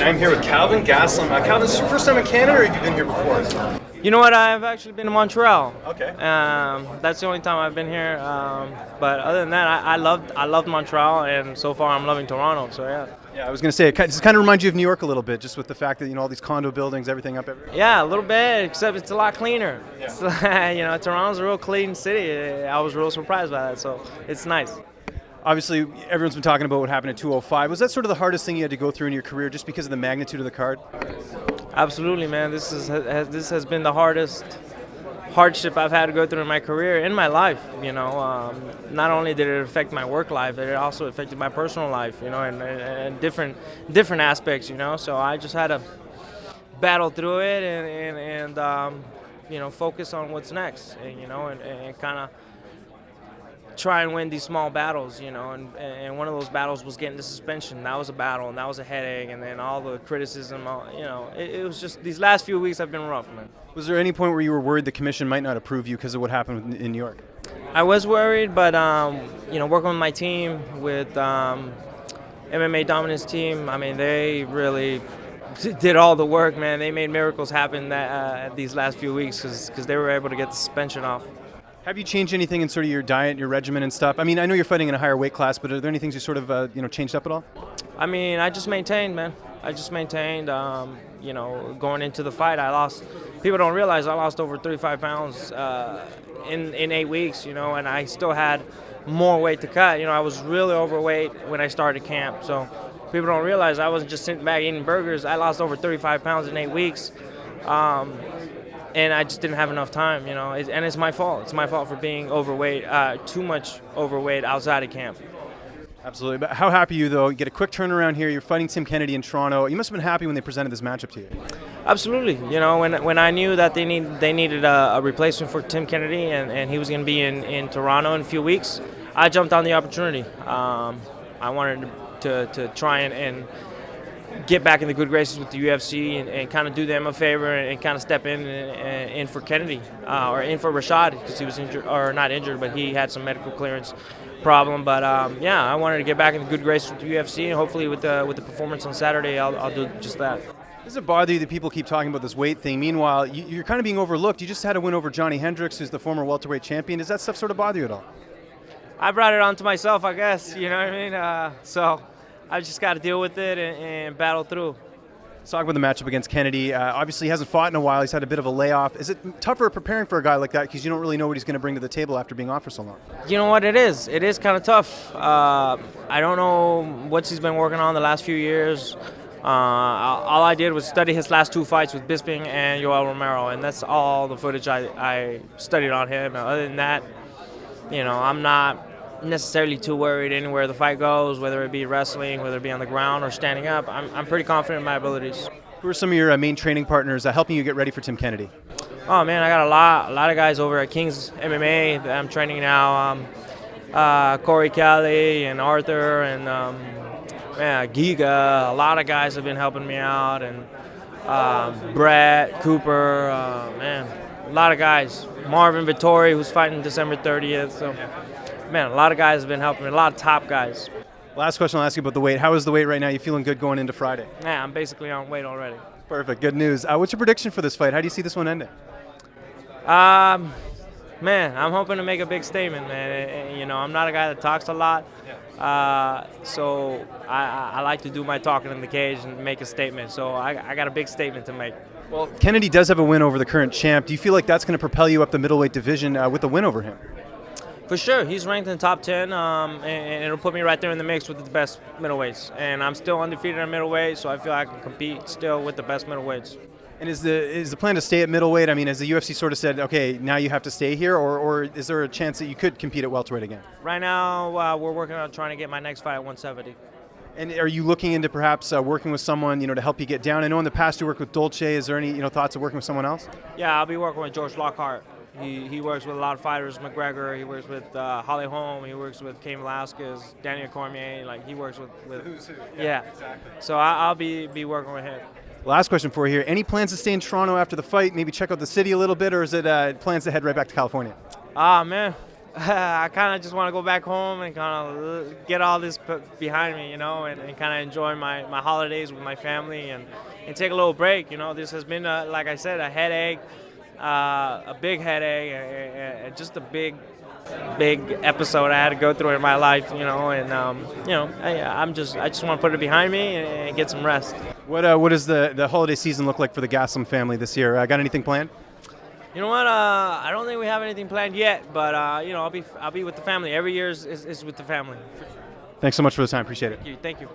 right, I'm here with Kelvin Gastelum. Kelvin, this is your first time in Canada, or have you been here before? You know what? I've actually been to Montreal. Okay. That's the only time I've been here. But other than that, I loved Montreal, and so far I'm loving Toronto. So yeah. Yeah, I was going to say, it kind of reminds you of New York a little bit, just with the fact that, all these condo buildings, everything up everywhere. Yeah, a little bit, except it's a lot cleaner. Yeah. It's, Toronto's a real clean city. I was real surprised by that, so it's nice. Obviously, everyone's been talking about what happened at 205. Was that sort of the hardest thing you had to go through in your career, just because of the magnitude of the card? Absolutely, man. This has been the hardship I've had to go through in my career, in my life. Not only did it affect my work life, it also affected my personal life. And different aspects. So I just had to battle through it and focus on what's next. And kind of try and win these small battles, and one of those battles was getting the suspension. That was a battle, and that was a headache, and then all the criticism, it was just, these last few weeks have been rough, man. Was there any point where you were worried the commission might not approve you because of what happened in New York? I was worried, but, working with my team, with MMA Dominance team, they really did all the work, man. They made miracles happen these last few weeks because they were able to get the suspension off. Have you changed anything in sort of your diet, your regimen and stuff? I know you're fighting in a higher weight class, but are there any things you sort of, changed up at all? I just maintained, man. Going into the fight, people don't realize I lost over 35 pounds in 8 weeks, and I still had more weight to cut. I was really overweight when I started camp, so people don't realize I wasn't just sitting back eating burgers. I lost over 35 pounds in 8 weeks. And I just didn't have enough time, and it's my fault. It's my fault for being overweight, too much overweight outside of camp. Absolutely. But how happy are you, though? You get a quick turnaround here. You're fighting Tim Kennedy in Toronto. You must have been happy when they presented this matchup to you. Absolutely. When I knew that they needed a replacement for Tim Kennedy and he was going to be in Toronto in a few weeks, I jumped on the opportunity. I wanted to try and get back in the good graces with the UFC and kind of do them a favor and kind of step in for Kennedy or in for Rashad because he was injured, or not injured, but he had some medical clearance problem. But I wanted to get back in the good graces with the UFC, and hopefully with the performance on Saturday, I'll do just that. Does it bother you that people keep talking about this weight thing? Meanwhile, you're kind of being overlooked. You just had a win over Johnny Hendricks, who's the former welterweight champion. Does that stuff sort of bother you at all? I brought it on to myself, I guess. You know what I mean? So I just got to deal with it and battle through. Let's talk about the matchup against Kennedy. Obviously, he hasn't fought in a while. He's had a bit of a layoff. Is it tougher preparing for a guy like that because you don't really know what he's going to bring to the table after being off for so long? You know what? It is. It is kind of tough. I don't know what he's been working on the last few years. All I did was study his last 2 fights with Bisping and Yoel Romero, and that's all the footage I studied on him. Other than that, I'm not necessarily too worried anywhere the fight goes, whether it be wrestling, whether it be on the ground or standing up. I'm pretty confident in my abilities. Who are some of your main training partners helping you get ready for Tim Kennedy? Oh man, I got a lot of guys over at King's MMA that I'm training now. Corey Kelly and Arthur and Giga. A lot of guys have been helping me out, and Brett Cooper. A lot of guys. Marvin Vittori, who's fighting December 30th. So. Man, a lot of guys have been helping me, a lot of top guys. Last question I'll ask you about the weight. How is the weight right now? You feeling good going into Friday? Yeah, I'm basically on weight already. Perfect, good news. What's your prediction for this fight? How do you see this one ending? Man, I'm hoping to make a big statement, man. I'm not a guy that talks a lot, so I like to do my talking in the cage and make a statement. So I got a big statement to make. Well, Kennedy does have a win over the current champ. Do you feel like that's going to propel you up the middleweight division with a win over him? For sure, he's ranked in the top 10, and it'll put me right there in the mix with the best middleweights. And I'm still undefeated at middleweight, so I feel I can compete still with the best middleweights. And is the plan to stay at middleweight? Has the UFC sort of said, okay, now you have to stay here, or is there a chance that you could compete at welterweight again? Right now, we're working on trying to get my next fight at 170. And are you looking into perhaps working with someone, to help you get down? I know in the past you worked with Dolce. Is there any, thoughts of working with someone else? Yeah, I'll be working with George Lockhart. He works with a lot of fighters, McGregor. He works with Holly Holm. He works with Cain Velasquez, Daniel Cormier. He works with who's who. Yeah. Exactly. So I'll be working with him. Last question for you here. Any plans to stay in Toronto after the fight? Maybe check out the city a little bit, or is it plans to head right back to California? Man, I kind of just want to go back home and kind of get all this behind me, and kind of enjoy my holidays with my family and take a little break. This has been, like I said, a headache, a big headache, and just a big episode I had to go through in my life, and I just want to put it behind me and get some rest. What does the holiday season look like for the Gassim family this year? Got anything planned? You know what? I don't think we have anything planned yet, but I'll be with the family. Every year is with the family. Thanks so much for the time. Appreciate it. Thank you.